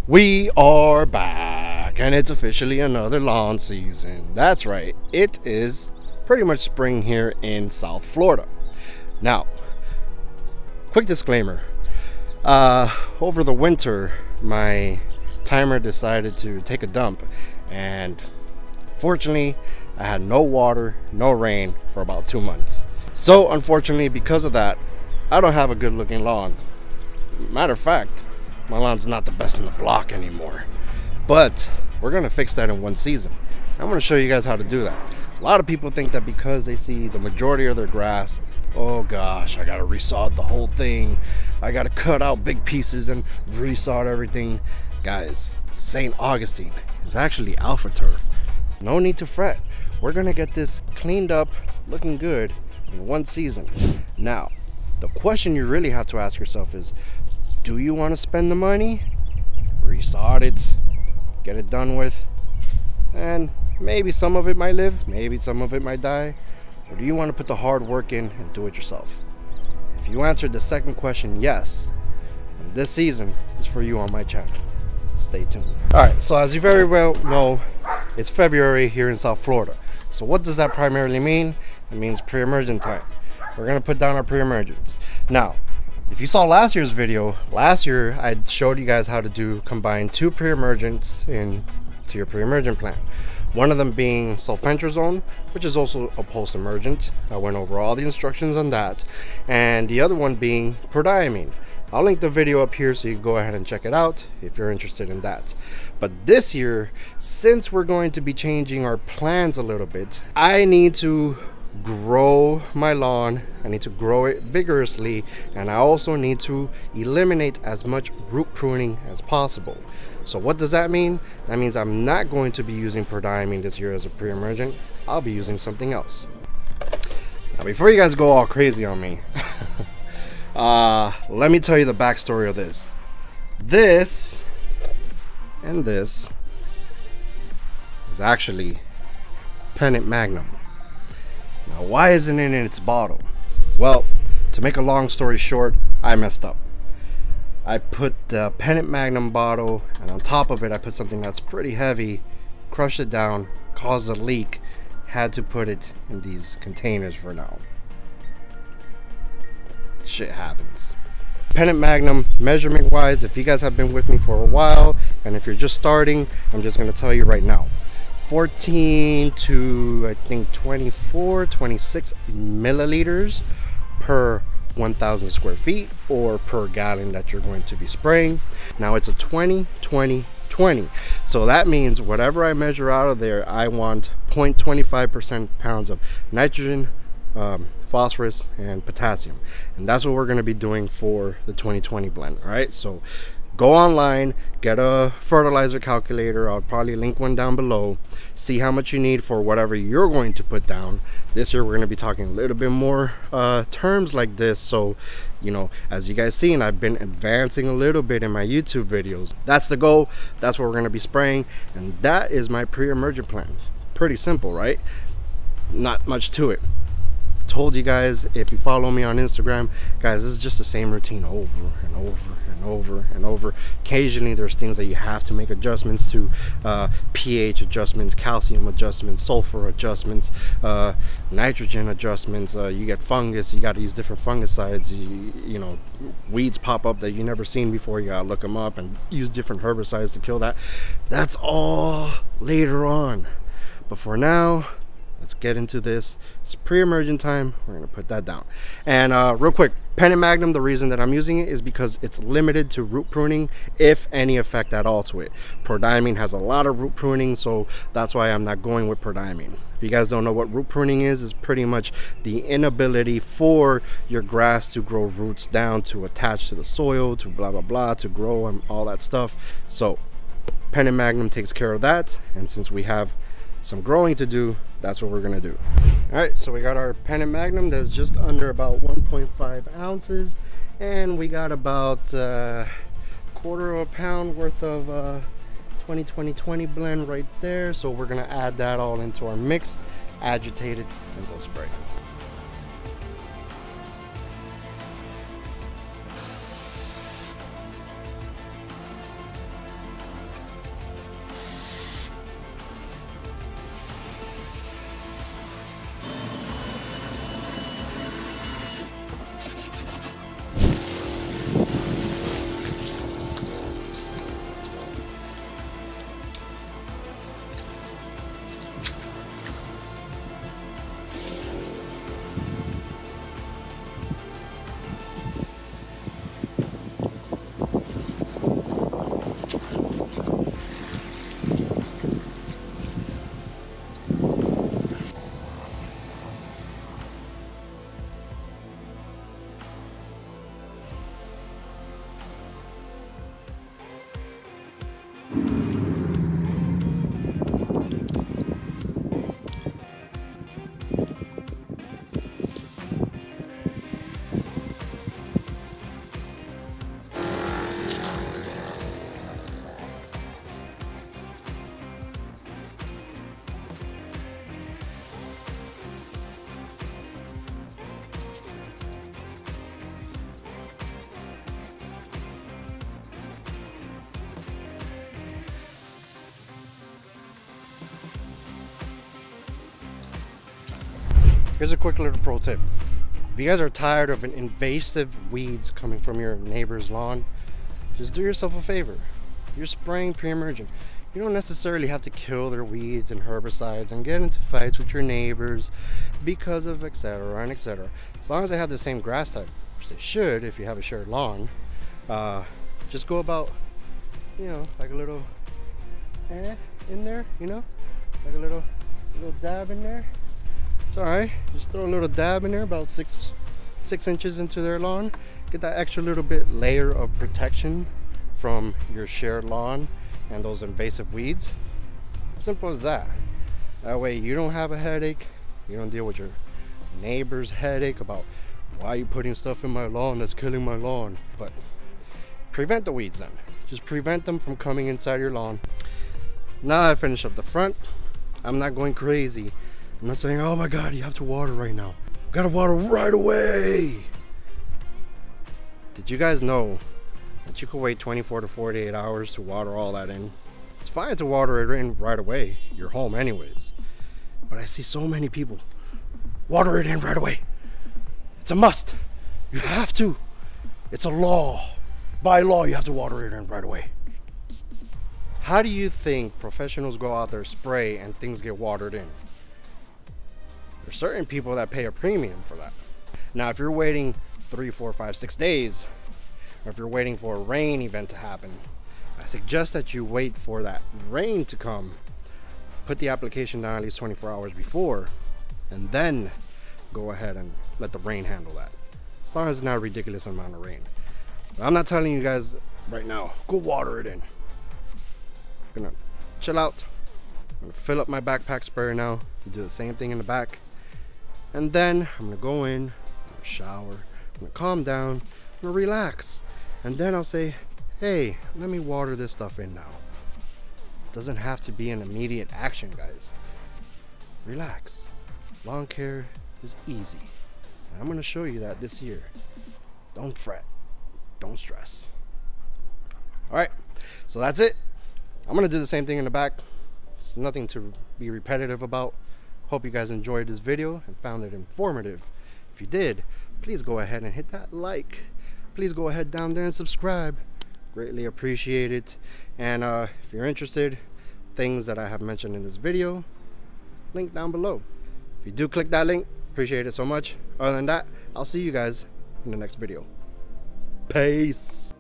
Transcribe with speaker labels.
Speaker 1: We are back, and it's officially another lawn season. That's right, it is pretty much spring here in South Florida. Now, quick disclaimer, over the winter my timer decided to take a dump, and fortunately I had no water, no rain for about 2 months. So unfortunately, because of that, I don't have a good looking lawn. Matter of fact, my lawn's not the best in the block anymore. But we're gonna fix that in one season. I'm gonna show you guys how to do that. A lot of people think that because they see the majority of their grass, oh gosh, I gotta resod the whole thing, I gotta cut out big pieces and resod everything. Guys, St. Augustine is actually alpha turf. No need to fret. We're gonna get this cleaned up, looking good in one season. Now, the question you really have to ask yourself is, do you want to spend the money, resod it, get it done with, and maybe some of it might live, maybe some of it might die? Or do you want to put the hard work in and do it yourself? If you answered the second question, yes, then this season is for you on my channel. Stay tuned. Alright, so as you very well know, it's February here in South Florida. So what does that primarily mean? It means pre-emergent time. We're going to put down our pre-emergents. Now, if you saw last year's video, last year I showed you guys how to combine 2 pre-emergents into your pre-emergent plan. One of them being sulfentrazone, which is also a post-emergent. I went over all the instructions on that. And the other one being prodiamine. I'll link the video up here so you can go ahead and check it out if you're interested in that. But this year, since we're going to be changing our plans a little bit, I need to grow my lawn. I need to grow it vigorously, and I also need to eliminate as much root pruning as possible. So what does that mean? That means I'm not going to be using prodiamine this year as a pre-emergent. I'll be using something else. Now, before you guys go all crazy on me, let me tell you the backstory of this. This and this is actually Pennant Magnum. Now, why isn't it in its bottle? Well, to make a long story short, I messed up. I put the Pennant Magnum bottle, and on top of it I put something that's pretty heavy, crushed it down, caused a leak, had to put it in these containers for now. Shit happens. Pennant Magnum, measurement wise, if you guys have been with me for a while, and if you're just starting, I'm just going to tell you right now, 14 to I think 24, 26 milliliters per 1,000 square feet or per gallon that you're going to be spraying. Now it's a 20 20 20, so that means whatever I measure out of there, I want 0.25% pounds of nitrogen, phosphorus, and potassium, and that's what we're going to be doing for the 2020 blend. All right, so go online, get a fertilizer calculator. I'll probably link one down below. See how much you need for whatever you're going to put down. This year we're going to be talking a little bit more terms like this, so you know, as you guys seen, I've been advancing a little bit in my YouTube videos. That's the goal. That's what we're going to be spraying, and that is my pre-emergent plan. Pretty simple, right? Not much to it. Told you guys, if you follow me on Instagram, guys, this is just the same routine over and over and over and over. Occasionally there's things that you have to make adjustments to, pH adjustments, calcium adjustments, sulfur adjustments, nitrogen adjustments. You get fungus, you got to use different fungicides. You know, weeds pop up that you never seen before, you gotta look them up and use different herbicides to kill that. That's all later on, but for now, let's get into this. It's pre-emergent time. We're going to put that down. And real quick, Pennant Magnum, the reason that I'm using it is because it's limited to root pruning, if any effect at all to it. Prodiamine has a lot of root pruning, so that's why I'm not going with prodiamine. If you guys don't know what root pruning is, it's pretty much the inability for your grass to grow roots down, to attach to the soil, to blah, blah, blah, to grow and all that stuff. So Pennant Magnum takes care of that, and since we have some growing to do, that's what we're gonna do. All right, so we got our Pennant Magnum that's just under about 1.5 ounces, and we got about quarter of a pound worth of 20 blend right there. So we're gonna add that all into our mix, agitate it, and go spray. Here's a quick little pro tip. If you guys are tired of invasive weeds coming from your neighbor's lawn, just do yourself a favor. You're spraying pre-emergent. You don't necessarily have to kill their weeds and herbicides and get into fights with your neighbors because of etc. and etc. As long as they have the same grass type, which they should if you have a shared lawn, just go about, you know, like a little in there, you know, like a little dab in there. It's all right. Just throw a little dab in there, about six inches into their lawn. Get that extra little bit layer of protection from your shared lawn and those invasive weeds. Simple as that. That way you don't have a headache. You don't deal with your neighbor's headache about why are you putting stuff in my lawn that's killing my lawn. But prevent the weeds then. Just prevent them from coming inside your lawn. Now I finish up the front. I'm not going crazy. I'm not saying, oh my God, you have to water right now. Gotta water right away. Did you guys know that you could wait 24 to 48 hours to water all that in? It's fine to water it in right away. You're home anyways. But I see so many people water it in right away. It's a must. You have to. It's a law. By law, you have to water it in right away. How do you think professionals go out there, spray, and things get watered in? There's certain people that pay a premium for that. Now, if you're waiting 3, 4, 5, 6 days, or if you're waiting for a rain event to happen, I suggest that you wait for that rain to come. Put the application down at least 24 hours before, and then go ahead and let the rain handle that. As long as it's not a ridiculous amount of rain. But I'm not telling you guys right now, go water it in. I'm gonna chill out. I'm gonna fill up my backpack sprayer now. Do the same thing in the back. And then I'm gonna go in, I'm gonna shower, I'm gonna calm down, I'm gonna relax. And then I'll say, hey, let me water this stuff in now. It doesn't have to be an immediate action, guys. Relax. Lawn care is easy. And I'm gonna show you that this year. Don't fret, don't stress. All right, so that's it. I'm gonna do the same thing in the back. It's nothing to be repetitive about. Hope you guys enjoyed this video and found it informative. If you did, please go ahead and hit that like. Please go ahead down there and subscribe. Greatly appreciate it. And if you're interested, things that I have mentioned in this video, link down below. If you do click that link, appreciate it so much. Other than that, I'll see you guys in the next video. Peace.